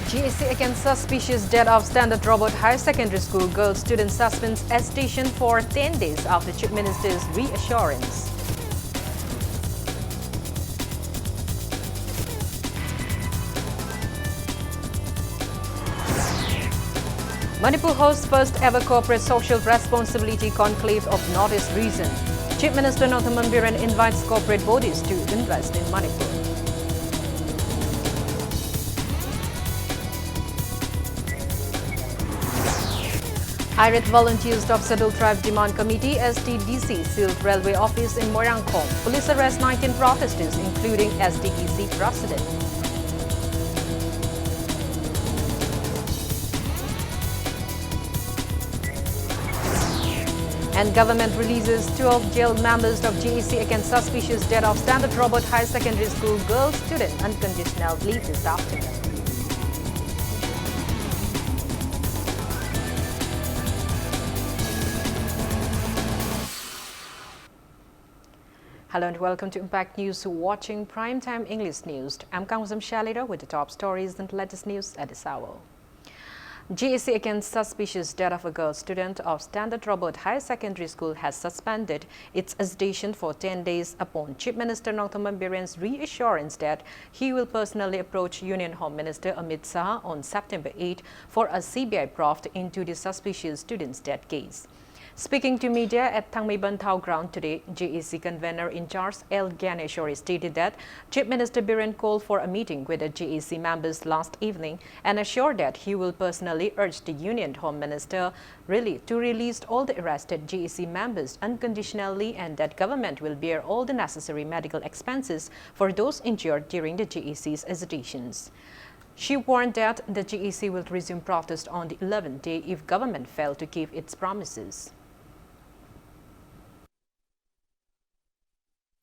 GSC against suspicious death of Standard Robert Higher Secondary School girl student suspends station for 10 days after Chief Minister's reassurance. Manipur hosts first ever corporate social responsibility conclave of Northeast region. Chief Minister Northaman Biren invites corporate bodies to invest in Manipur. IRET volunteers of Scheduled Tribe Demand Committee STDC sealed railway office in Moirangkong. Police arrest 19 protesters, including STDC president. And government releases 12 jailed members of GEC against suspicious death of Standard Robert Higher Secondary School girl student unconditional leave this afternoon. Hello and welcome to Impact News, watching Primetime English News. I'm Kangwasam Shalida with the top stories and latest news at this hour. GEC against suspicious death of a girl student of Standard Robert Higher Secondary School has suspended its agitation for 10 days upon Chief Minister Northaman Biren's reassurance that he will personally approach Union Home Minister Amit Shah on September 8 for a CBI probe into the suspicious student's death case. Speaking to media at Thangmei-Bantao ground today, GEC convener in charge L. Gyaneshwari stated that Chief Minister Biren called for a meeting with the GEC members last evening and assured that he will personally urge the Union Home Minister to release all the arrested GEC members unconditionally and that government will bear all the necessary medical expenses for those injured during the GEC's agitations. She warned that the GEC will resume protest on the 11th day if government failed to keep its promises.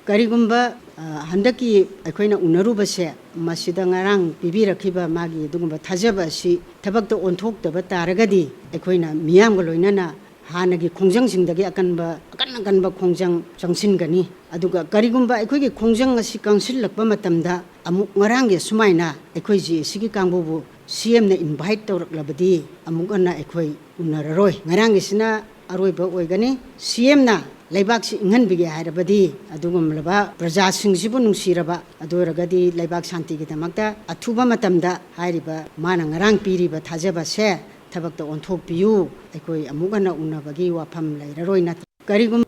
Karigumba handaki akoina unarubase masida ngarang pibirakiba magi dugumba thajaba si thabakta onthokdaba taragadi akoina miyamga loinana hanagi khongjangsingjagi akanba khongjang changsingani aduga karigumba akoigi khongjang asi kangsilakpa matamda amuk ngarangge sumaina akoiji sigi kangbubu CM na invite tawraklabadi amuk ana akoi unararoi ngarangge sina aroiba oigani CM na Laibak ingan bigi harabadi adugum laba praja singsibu nungsiraba adoragadi laibak santi ki damakta athuba matamda hairiba mana ngarang piriba thajaba se thabakta onthok piyu aikoi amugana unabagi wafam lairaroina karigum.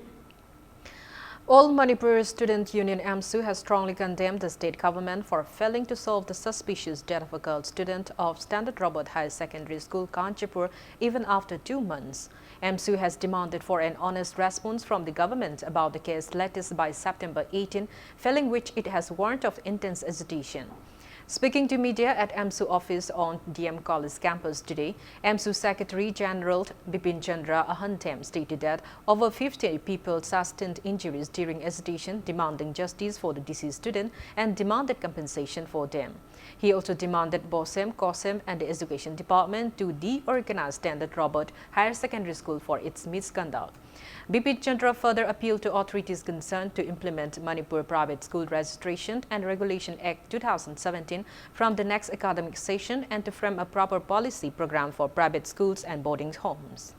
All Manipur Student Union AMSU has strongly condemned the state government for failing to solve the suspicious death of a girl student of Standard Robert Higher Secondary School, Kanchipur, even after 2 months. AMSU has demanded for an honest response from the government about the case latest by September 18, failing which it has warned of intense agitation. Speaking to media at AMSU office on DM College campus today, AMSU Secretary General Bipin Chandra Ahantem stated that over 50 people sustained injuries during agitation, demanding justice for the deceased student and demanded compensation for them. He also demanded BOSEM, COSEM and the Education Department to de-organize Standard Robert Higher Secondary School for its misconduct. Bipin Chandra further appealed to authorities concerned to implement Manipur Private School Registration and Regulation Act 2017 from the next academic session and to frame a proper policy program for private schools and boarding homes.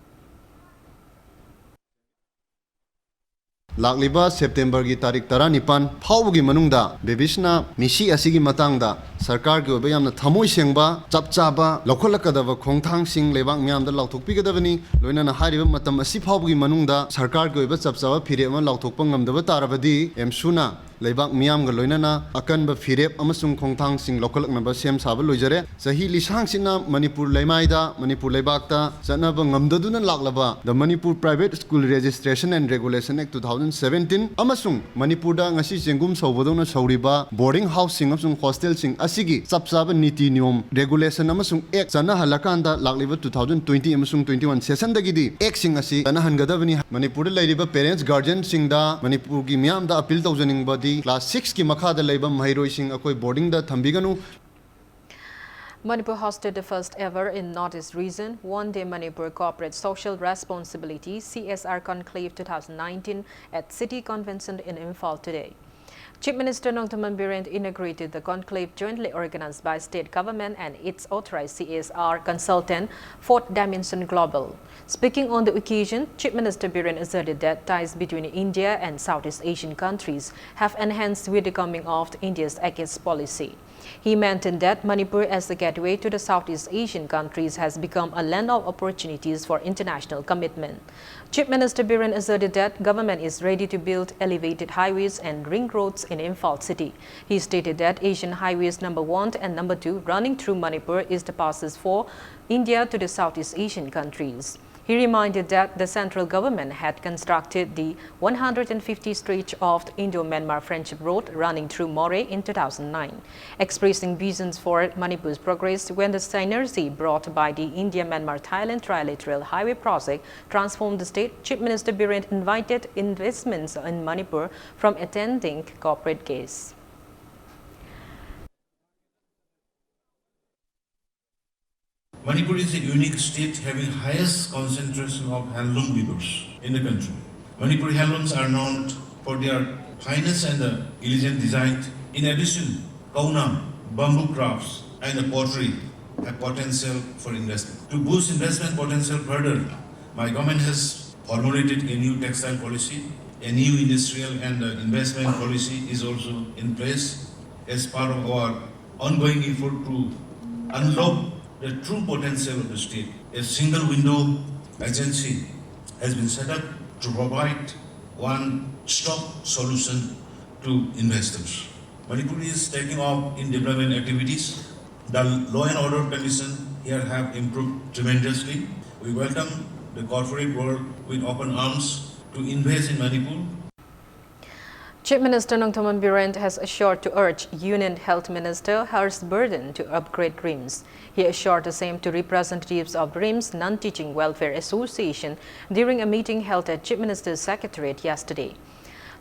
Lakliba September gi tarik tara nipan phawgi manungda bebisna misi asigi matangda sarkar gi oba yamna thamoi sengba chapchaba lokholakadaba khongthang sing lebak myamda lauthokpigadabani loinana hariba matam asi phawgi manungda sarkar gi oba chapchaba phire ma lauthokpa ngamdaba tarabadi emsuna leibak miyam ga loinana akan ba firep amasung khongthang sing lokholaknaba sem saba loijare sahi lisang sina Manipur laimaida Manipur leibakta chanaba ngamdaduna laklaba the Manipur Private School Registration and Regulation Act 2017 amasung Manipur da ngasi jengum sobodona sauriba boarding house sing amasung hostel sing asigi chapchaba niti niyom regulation amasung act chana halakanda lakliba 2020 amasung 21 session dagidi act sing asi chana hangadabani Manipur da lairiba parents guardian sing da Manipur gi miyam da appeal tawjaning ba Class 6 ki makhada laibam mahiroising akoi boarding da thambiganu. Manipur hosted the first ever in Northeast region one-day Manipur Corporate Social Responsibility CSR Conclave 2019 at City Convention in Imphal today. Chief Minister Nongthaman Biren inaugurated the conclave jointly organized by state government and its authorized CSR consultant, Fourth Dimension Global. Speaking on the occasion, Chief Minister Biren asserted that ties between India and Southeast Asian countries have enhanced with the coming of India's ACES policy. He maintained that Manipur as the gateway to the Southeast Asian countries has become a land of opportunities for international commitment. Chief Minister Biren asserted that government is ready to build elevated highways and ring roads in Imphal city. He stated that Asian Highways number 1 and number 2 running through Manipur is the passes for India to the Southeast Asian countries. He reminded that the central government had constructed the 150 stretch of Indo-Myanmar Friendship Road running through Moreh in 2009, expressing visions for Manipur's progress when the synergy brought by the India-Myanmar-Thailand trilateral highway project transformed the state. Chief Minister Biren invited investments in Manipur from attending corporate guests. Manipur is a unique state having highest concentration of handloom weavers in the country. Manipuri handlooms are known for their fineness and elegant design. In addition, kauna, bamboo crafts and pottery have potential for investment. To boost investment potential further, my government has formulated a new textile policy. A new industrial and investment policy is also in place as part of our ongoing effort to unlock the true potential of the state. A single window agency has been set up to provide one-stop solution to investors. Manipur is taking off in development activities. The law and order conditions here have improved tremendously. We welcome the corporate world with open arms to invest in Manipur. Chief Minister Nongthaman Biren has assured to urge Union Health Minister Harsh Burden to upgrade RIMS. He assured the same to representatives of RIMS Non-Teaching Welfare Association during a meeting held at Chief Minister's Secretariat yesterday.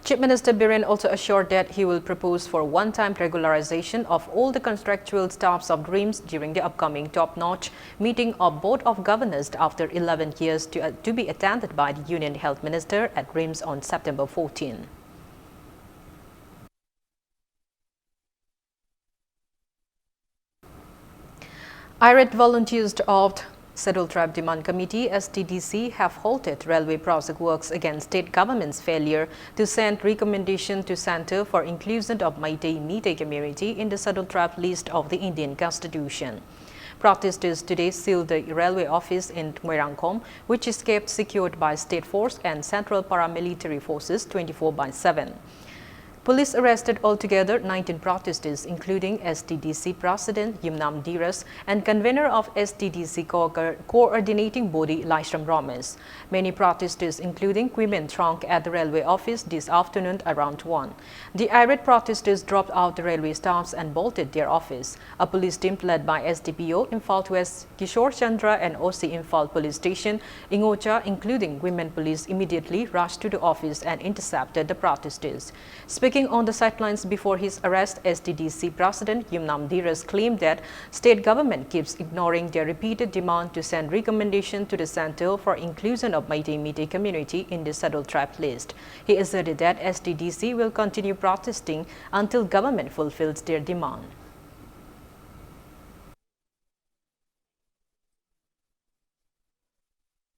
Chief Minister Biren also assured that he will propose for one-time regularization of all the contractual staffs of RIMS during the upcoming top-notch meeting of Board of Governors after 11 years to be attended by the Union Health Minister at RIMS on September 14. Irate volunteers of Scheduled Tribe Demand Committee (STDC) have halted railway project works against state government's failure to send recommendation to Center for Inclusion of Meitei community in the Scheduled Tribe list of the Indian Constitution. Protesters today sealed the railway office in Moirangkom, which is kept secured by state force and central paramilitary forces 24/7. Police arrested altogether 19 protesters, including STDC President Yumnam Diras and convener of STDC coordinating body Laishram Rames. Many protesters, including women, thronged at the railway office this afternoon around 1. The irate protesters dropped out the railway staffs and bolted their office. A police team led by SDPO Imphal West Kishore Chandra and OC Imphal Police Station Ingocha, including women police, immediately rushed to the office and intercepted the protesters. Speaking on the sidelines before his arrest, STDC President Yumnam Diras claimed that state government keeps ignoring their repeated demand to send recommendation to the Center for Inclusion of Meitei community in the Scheduled Tribe list. He asserted that STDC will continue protesting until government fulfills their demand.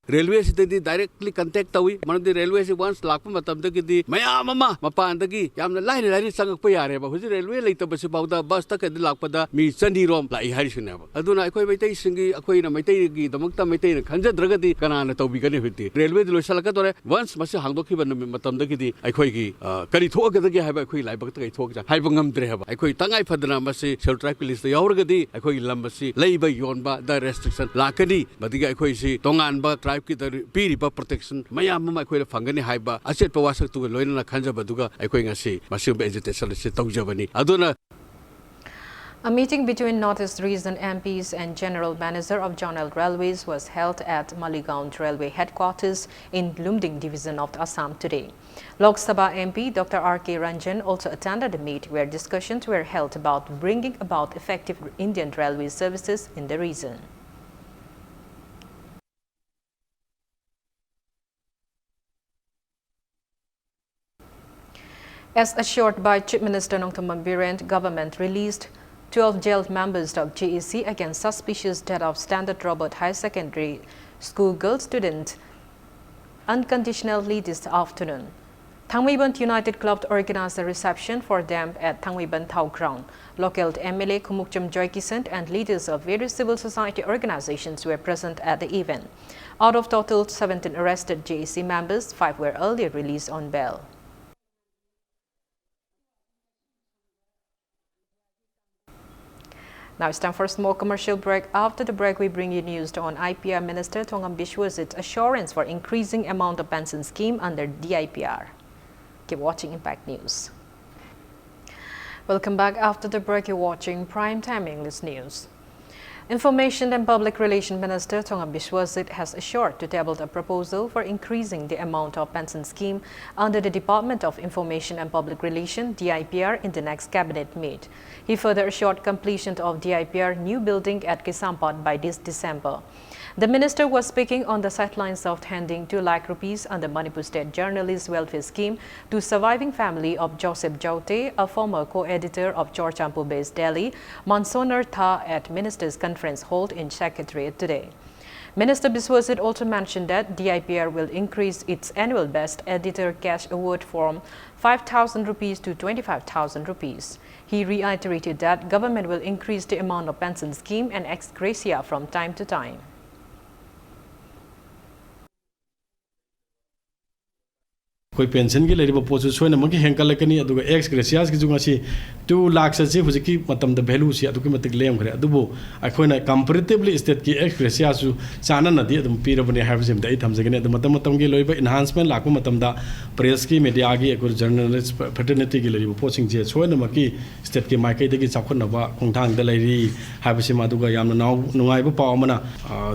Railway city directly contact tawi manadi railway se once lakpa matam da gidi mayam ama mapan da gi yamna lai sangak pa yare ba huji railway leita ba se bauda bus ta ka lakpa da mi chandi rom lai hari sune ba aduna akoi maitai singi akoi na maitai gi damakta maitai na khanja dragadi kana na tawbi gani hiti railway lo salaka tore once mase hangdokhi ban matam da gidi akoi gi kari thok ga gi haiba akoi lai ba ta kai thok ja haiba ngam dre ha ba akoi tangai phadna mase Scheduled Tribe list yaur gadi akoi lambasi leiba yon ba the restriction lakani badiga akoi si tongan ba की पीरिबा protection मयाम मा अखोय फंगनी हाइबा asset पवासक तु लोइना खंजबदुगा अखोय ngasi masum vegetation se tawjabani aduna. A meeting between Northeast Region MPs and General Manager of Zonal Railways was held at Maligaon Railway Headquarters in Lumding Division of Assam today. Lok Sabha MP Dr. R.K. Ranjan also attended the meet where discussions were held about bringing about effective Indian railway services in the region. As assured by Chief Minister Nongthombam Biren, government released 12 jailed members of GEC against suspicious death of Standard Robert High Secondary School girl student unconditionally this afternoon. Thangmeiban United Club organized a reception for them at Thangmeiban Thau Ground. Local MLA Kumukcham Joykisan and leaders of various civil society organizations were present at the event. Out of total 17 arrested GEC members, 5 were earlier released on bail. Now it's time for a small commercial break. After the break, we bring you news on IPR Minister Thongam Biswasit's assurance for increasing amount of pension scheme under DIPR. Keep watching Impact News. Welcome back. After the break, you're watching Prime Time English News. Information and Public Relations Minister Thongam Biswasit has assured to table a proposal for increasing the amount of pension scheme under the Department of Information and Public Relations (DIPR) in the next cabinet meet. He further assured completion of DIPR new building at Kisampat by this December. The minister was speaking on the sidelines of handing 2 lakh rupees under Manipur State Journalist Welfare Scheme to surviving family of Joseph Jaute, a former co-editor of Chorchampur-based Delhi, Mansonar Tha at Ministers' Conference held in Secretariat today. Minister Biswasit also mentioned that DIPR will increase its annual Best Editor Cash Award from 5,000 rupees to 25,000 rupees. He reiterated that government will increase the amount of pension scheme and ex gratia from time to time. कोई pension की लेरिबा पोचु सोयना मकी हेंकलकनी अदुगा x ग्रेसियास की जुंगासी 2 लाख से हुजिकी मतमद value से अदुकी मतिक लेमखरे अदुबो अखोयना comparatively state की x ग्रेसियास चाना नदी अदुम पीरबने हाइबजिम दai थमजगने अदु मतम मतम की लोइबा एनहांसमेंट लाको मतमदा प्रेस की मीडिया की एकुर जर्नलिस्ट फ्रेटर्निटी की लेरिबा पोचिंग जे सोयना मकी स्टेट की माइकै दगी चाखनबा खोंथांग द लेरि हाइबसि मादुगा यामना नाउ नुंगाइबा पावमना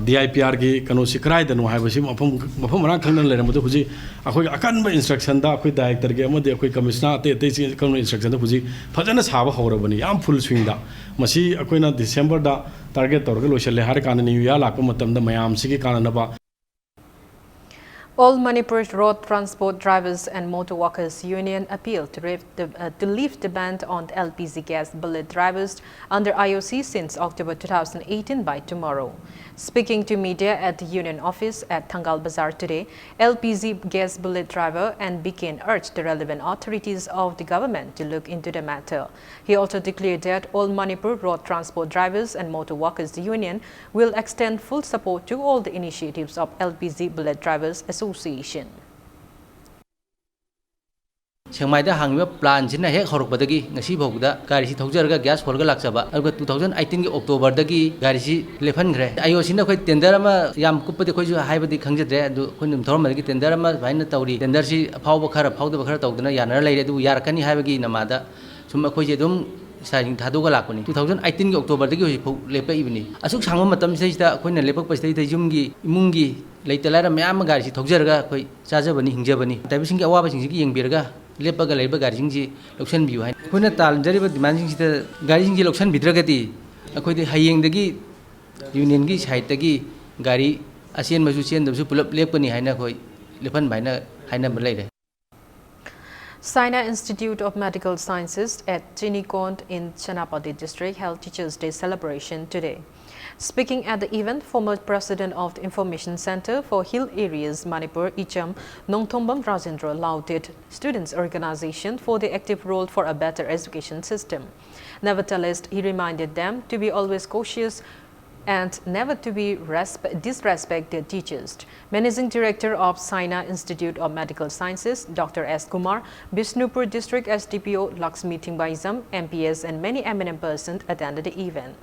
DIPR की कनो सिक्राइदनो हाइबसि मफम रा खंगन लेरमदु हुजि अखोय अकनबा इंस्ट्रक्शन दा अखोय डायरेक्टर के अमदि अखोय कमिश्नर अते अते कनो इंस्ट्रक्शन दा हुजि फजन साबा हौरबनी याम फुल स्विंग दा मसी अखोयना डिसेंबर दा टारगेट तौरगे लोइसले हार कान न्यू ईयर लाको मतम दा मयाम सिगी काननबा. All Manipur Road Transport Drivers and Motor Workers Union appealed to lift the ban on LPG gas bullet drivers under IOC since October 2018 by tomorrow. Speaking to media at the union office at Thangal Bazaar today, LPG gas bullet driver and Bikin urged the relevant authorities of the government to look into the matter. He also declared that all Manipur Road Transport Drivers and Motor Workers Union will extend full support to all the initiatives of LPG Bullet Drivers Association. Sengmaida hangwa plan jina hek horokbadagi ngasi bhogda gari si thogjarga gas holga lakchaba aduga 2018 gi October dagi gari si lefan gre ayo sina khoi tender ama yam kupade khoi ju haibadi khangjadre adu khonum thormagi tender ama baina tawri tender si phawba khara phawda khara tawdana yanara leire du yarakani haibagi namada sum khoi je dum saing thaduga lakoni 2018 gi October dagi hoi phau lepa ibni asuk sangma matam seida khoina lepak pastai te jumgi imungi leitalara mayam gari si thogjarga khoi chajabani hingjabani taibising awaba singji yengbirga लेपगा लेबा गारिजिंग जी लक्षण बिउ हाय खोना ताल जरिबा demanding सिता गारिजिंग जी लक्षण बिद्रगति अखोइदि Hayeng दगी union की side दगी गारी असेन मजु chain दबसु pull-up लेपनी हायना खोइ लेफन भाइना हायना बलाइरे. Sina Institute of Medical Sciences at Chinikond in Chanapati district held Teachers' Day celebration today. Speaking at the event, former president of the Information Center for Hill Areas, Manipur, Icham Nongthombam Rajendra lauded students' organization for the active role for a better education system. Nevertheless, he reminded them to be always cautious and never to be disrespect their teachers. Managing Director of Sina Institute of Medical Sciences, Dr. S. Kumar, Bishnupur District SDPO Lakshmi Thingbaizam, MPS and many eminent persons attended the event.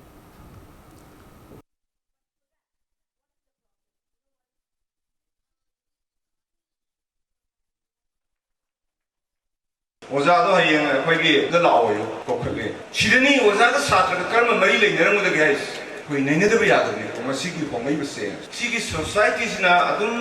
오자도 하이행 ꯑꯩꯈꯣꯏꯒꯤ ꯗ ꯂꯥꯛꯑꯣ ꯀꯧꯈꯠꯂꯦ Sydney ꯑꯣꯖꯥꯒ ꯁꯥꯇ꯭ꯔꯒ ꯀꯔꯝꯕ ꯃꯔꯤ ꯂꯩꯅꯔꯝꯒꯗꯒꯦ ꯍꯥꯏꯁꯦ ꯑꯩꯈꯣꯏ ꯅꯩꯅꯗꯕ ꯌꯥꯗꯕꯅꯤ ꯃꯁꯤꯒꯤ ꯍꯣꯡꯂꯛꯏꯕꯁꯦ ꯁꯤꯒꯤ ꯁꯣꯁꯥꯏꯇꯤꯁꯤꯅ ꯑꯗꯨꯝ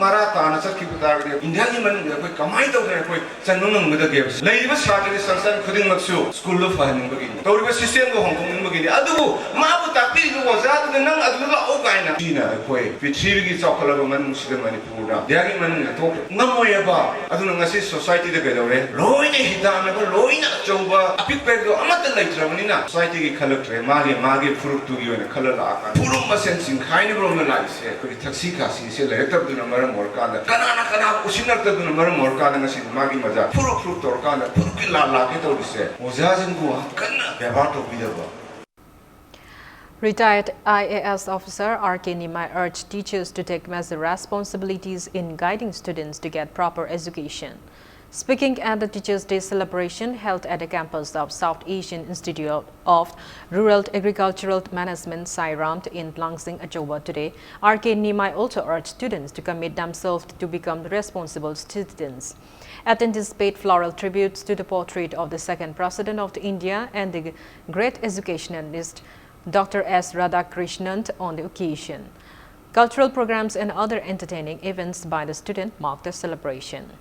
ꯃꯔꯥ ꯇꯥꯅ ꯆꯠꯈꯤꯕ ꯇꯥꯔꯒꯗꯤ ꯏꯟꯗꯤꯌꯥꯒꯤ ꯃꯅꯨꯡꯗ ꯑꯩꯈꯣꯏ ꯀꯃꯥꯏꯅ ꯇꯧꯗꯅ ꯑꯩꯈꯣꯏ ꯆꯟꯕ ꯉꯝꯒꯗꯒꯦ ꯂꯩꯔꯤꯕ ꯁꯥꯇ꯭ꯔꯒꯤ ꯁꯪꯁꯊꯥꯟ ꯈꯨꯗꯤꯡꯃꯛꯁꯨ ꯁ꯭ꯀꯨꯜꯗꯣ ꯐꯍꯟꯅꯤꯡꯕꯒꯤꯅꯤ ꯇꯧꯔꯤꯕ ꯁꯤꯁꯇꯦꯝꯗꯣ ꯍꯣꯡꯗꯣꯛꯅꯤꯡꯕꯒꯤꯅꯤ ꯑꯗꯨꯕꯨ ꯃꯥꯕꯨ ꯇꯥꯛꯄꯤꯔꯤꯕ ꯑꯣꯖꯥꯗꯨꯅ ꯅꯪ ꯑꯗꯨꯗ ꯂꯥꯛꯑꯣ ꯀꯥꯏꯅ ꯁꯤꯅ ꯑꯩꯈꯣꯏ ꯄ꯭ꯔꯤꯊꯤꯕꯤꯒꯤ ꯆꯥꯎꯈꯠꯂꯕ ꯃꯅꯨꯡꯁꯤꯗ ꯃꯅꯤꯄꯨꯔꯗ ꯏꯟꯗꯤꯌꯥꯒꯤ ꯃꯅꯨꯡꯗ ꯊꯣꯛꯄ ꯉꯝꯃꯣꯏꯑꯕ ꯑꯗꯨꯅ ꯉꯁꯤ ꯁꯣꯁꯥꯏꯇꯤꯗ ꯀꯩꯗꯧꯔꯦ ꯂꯣꯏꯅ ꯍꯤꯗꯥꯟꯅꯕ ꯂꯣꯏꯅ ꯑꯆꯧꯕ ꯑꯄꯤꯛꯄꯗꯣ ꯑꯃꯠꯇ ꯂꯩꯇ꯭ꯔꯕꯅꯤꯅ ꯁꯣꯁꯥꯏꯇꯤꯒꯤ ꯈꯜꯂꯛꯇ꯭ರೆ ꯃꯥꯒꯤ ꯐꯨꯔꯨꯞꯇꯨꯒꯤ ꯑꯣꯏꯅ ꯈꯜꯂ ꯂꯥꯛꯑꯀꯥꯟꯗ ꯐꯨꯔꯨꯞ ꯃꯁꯦꯟ ꯆꯤꯡꯈꯥꯏꯅꯕꯔꯣꯝꯗ ꯂꯥꯛꯏꯁꯦ ꯑꯩꯈꯣꯏꯒꯤ ꯊꯛꯁꯤ ꯈꯥꯁꯤꯁꯦ ꯂꯩꯔꯛꯇꯕꯗꯨꯅ ꯃꯔꯝ ꯑꯣꯏꯔꯀꯥꯟꯗ ꯀꯅꯥ usinartaduna maram orkana ngasi magi maja furu torkana furu la ke tawrise ojajinku kanna byabar tawbidaba. Retired IAS officer R.K. Nimai urged teachers to take major responsibilities in guiding students to get proper education. Speaking at the Teachers' Day celebration held at the campus of South Asian Institute of Rural Agricultural Management (SIRAM) in Langsing, Ajoba today, R.K. Nimai also urged students to commit themselves to become responsible citizens. Attendees paid floral tributes to the portrait of the second President of India and the great educationalist Dr. S. Radhakrishnan on the occasion. Cultural programs and other entertaining events by the student marked the celebration.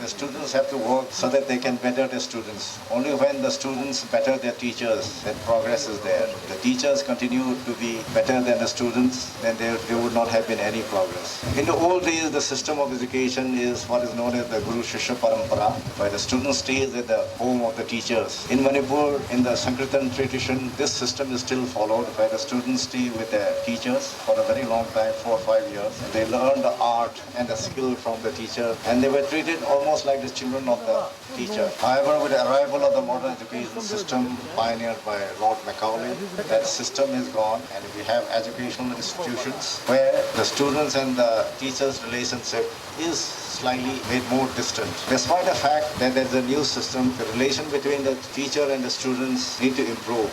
The students have to work so that they can better the students. Only when the students better their teachers, then progress is there. The teachers continue to be better than the students, then there would not have been any progress. In the old days, the system of education is what is known as the Guru Shishya Parampara, where the student stays at the home of the teachers. In Manipur, in the Sankirtan tradition, this system is still followed, where the students stay with their teachers for a very long time, 4 or 5 years. They learn the art and the skill from the teacher, and they were treated almost like the children of the teacher. However, with the arrival of the modern education system pioneered by Lord Macaulay, that system is gone, and we have educational institutions where the students and the teachers' relationship is slightly made more distant. Despite the fact that there's a new system, the relation between the teacher and the students need to improve.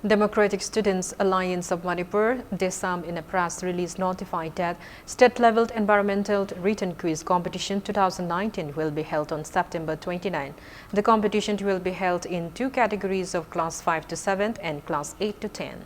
Democratic Students Alliance of Manipur, DESAM, in a press release notified that state-level environmental written quiz competition 2019 will be held on September 29. The competition will be held in 2 categories of Class 5 to 7 and Class 8 to 10.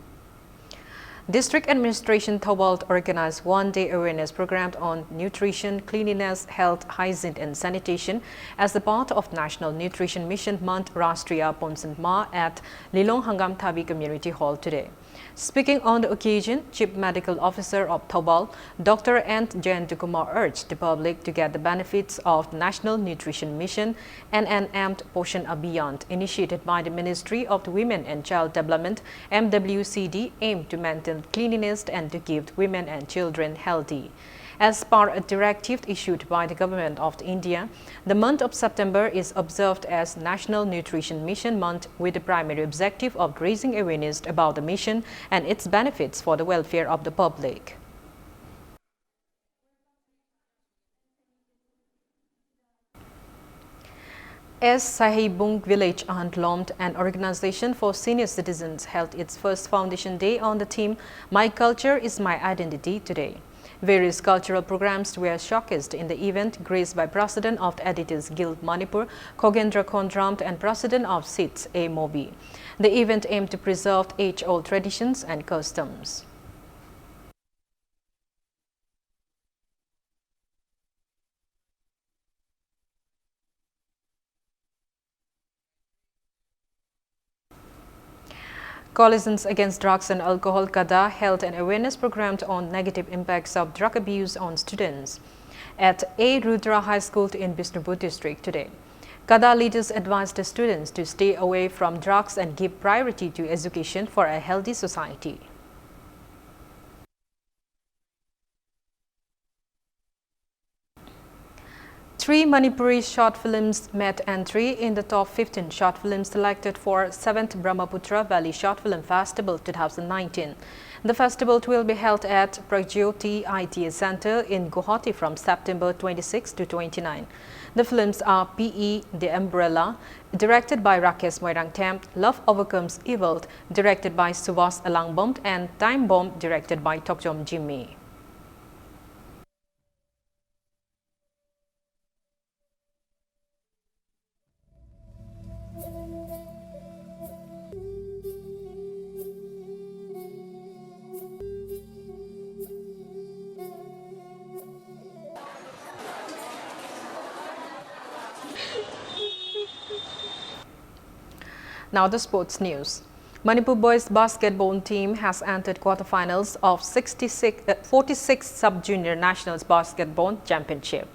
District Administration Thobalt organized one-day awareness program on nutrition, cleanliness, health, hygiene and sanitation as a part of National Nutrition Mission Month Rashtriya Ponsan Ma at Lilong Hangam Thabi Community Hall today. Speaking on the occasion, Chief Medical Officer of Thobal, Dr. N. Jayantukumar urged the public to get the benefits of National Nutrition Mission and an amped Poshan Abhiyan initiated by the Ministry of Women and Child Development (MWCD) aimed to maintain cleanliness and to keep women and children healthy. As per a directive issued by the Government of India, the month of September is observed as National Nutrition Mission Month with the primary objective of raising awareness about the mission and its benefits for the welfare of the public. As Sahibung Village Antlomt, an organization for senior citizens, held its first foundation day on the theme My Culture is My Identity today. Various cultural programs were showcased in the event, graced by President of the Editors Guild Manipur, Kogendra Kondramt, and President of SITS, A. Mobi. The event aimed to preserve age-old traditions and customs. Coalitions Against Drugs and Alcohol (CADA) held an awareness program on negative impacts of drug abuse on students at A. Rudra High School in Bishnupur district today. CADA leaders advised the students to stay away from drugs and give priority to education for a healthy society. 3 Manipuri short films made entry in the top 15 short films selected for 7th Brahmaputra Valley Short Film Festival 2019. The festival will be held at Pragyoti ITA Center in Guwahati from September 26 to 29. The films are P.E. The Umbrella, directed by Rakesh Moirangtham, Love Overcomes Evil, directed by Subhas Alangbom, and Time Bomb, directed by Tokjom Jimmy. Now the sports news. Manipur boys basketball team has entered quarterfinals of 46 Sub-Junior Nationals Basketball Championship.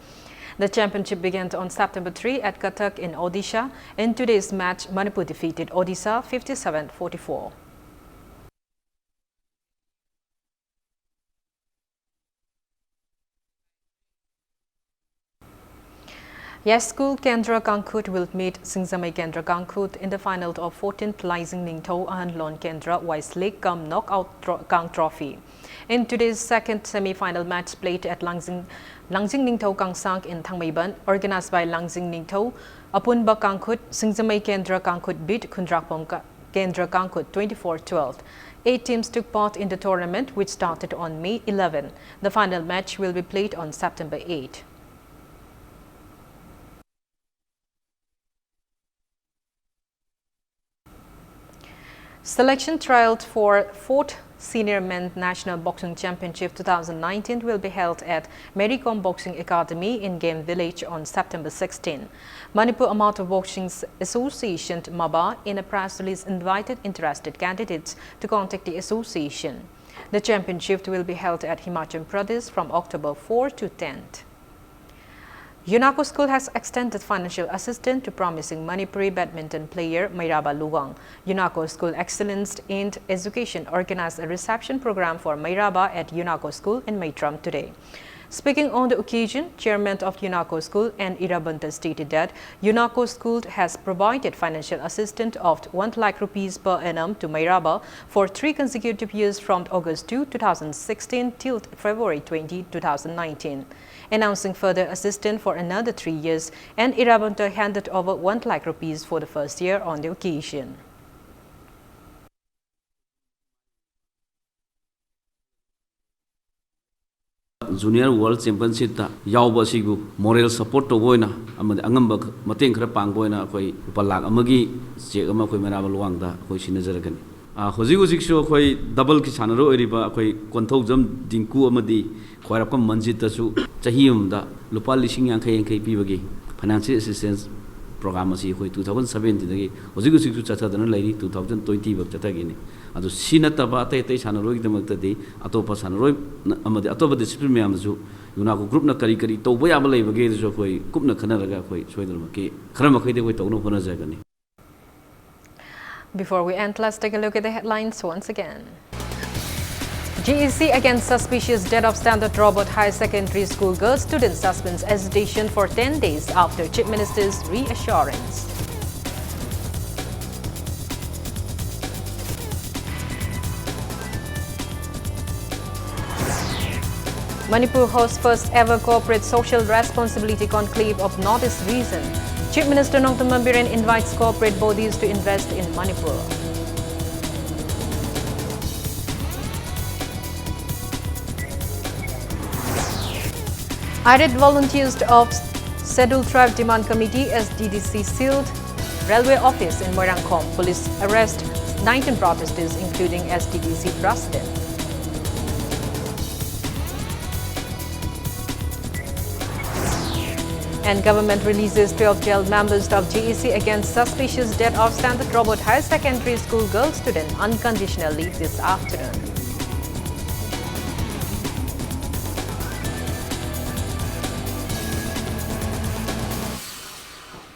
The championship began on September 3 at Kathak in Odisha. In today's match, Manipur defeated Odisha 57-44. Yes School Kendra Kangkut will meet Singzamai Kendra Kangkut in the final of 14th Langsing Ningtho Ahanlon Kendra Wise League Cum Knockout Kang Trophy. In today's second semi-final match played at Langsing Ningtho Kangsang in Thangmaiban, organized by Langsing Ningtho, Apunba Kangkut, Singzamai Kendra Kangkut beat Kundrakpom Kendra Kangkut 24-12. 8 teams took part in the tournament, which started on May 11. The final match will be played on September 8. Selection trials for 4th Senior Men's National Boxing Championship 2019 will be held at Marycom Boxing Academy in Game Village on September 16. Manipur Amateur Boxing Association MABA in a press release invited interested candidates to contact the association. The championship will be held at Himachal Pradesh from October 4 to 10th. UNACO School has extended financial assistance to promising Manipuri badminton player Mairaba Luwang. UNACO School Excellence in Education organized a reception program for Mairaba at UNACO School in Maitram today. Speaking on the occasion, Chairman of UNACO School and Irabanta stated that UNACO School has provided financial assistance of 1 lakh rupees per annum to Mairaba for 3 consecutive years from August 2, 2016 till February 20, 2019. Announcing further assistance for another 3 years, and Irabanta handed over 1 lakh rupees for the first year on the occasion. Junior World Championship ta yawba sigu moral support to boina amade angamba mateng khara pang boina koi upalak amagi che ama koi Mairaba Luwang da koi sinajaragan hoji so koi double ki sanaro eriba koi konthau jam dinku amadi khoirap kam manjit ta su chahi umda lupa lising yankai pibagi financial assistance program asi koi 2017 dagi hoji su chathadana lairi 2020 bak chathagini adu sinataba tai sanaro gi damak tadi atopa sanaro amadi atopa discipline me amju UNACO group na kari to boya ba leibage so koi kupna khanaraga koi soidalma ki kharama kai de koi tawno hona jagani. Before we end, let's take a look at the headlines once again. GEC against suspicious death of Standard Robert High Secondary School girl student suspends hesitation for 10 days after Chief Minister's reassurance. Manipur hosts first ever corporate social responsibility conclave of Northeast region. Chief Minister Nongtam Biren invites corporate bodies to invest in Manipur. IRED volunteers of Scheduled Tribe Demand Committee SDDC sealed railway office in Moirangkom. Police arrest 19 protesters including SDDC president. And government releases 12 jailed members of GEC against suspicious death of Standard Robert High Secondary School girl student unconditionally this afternoon.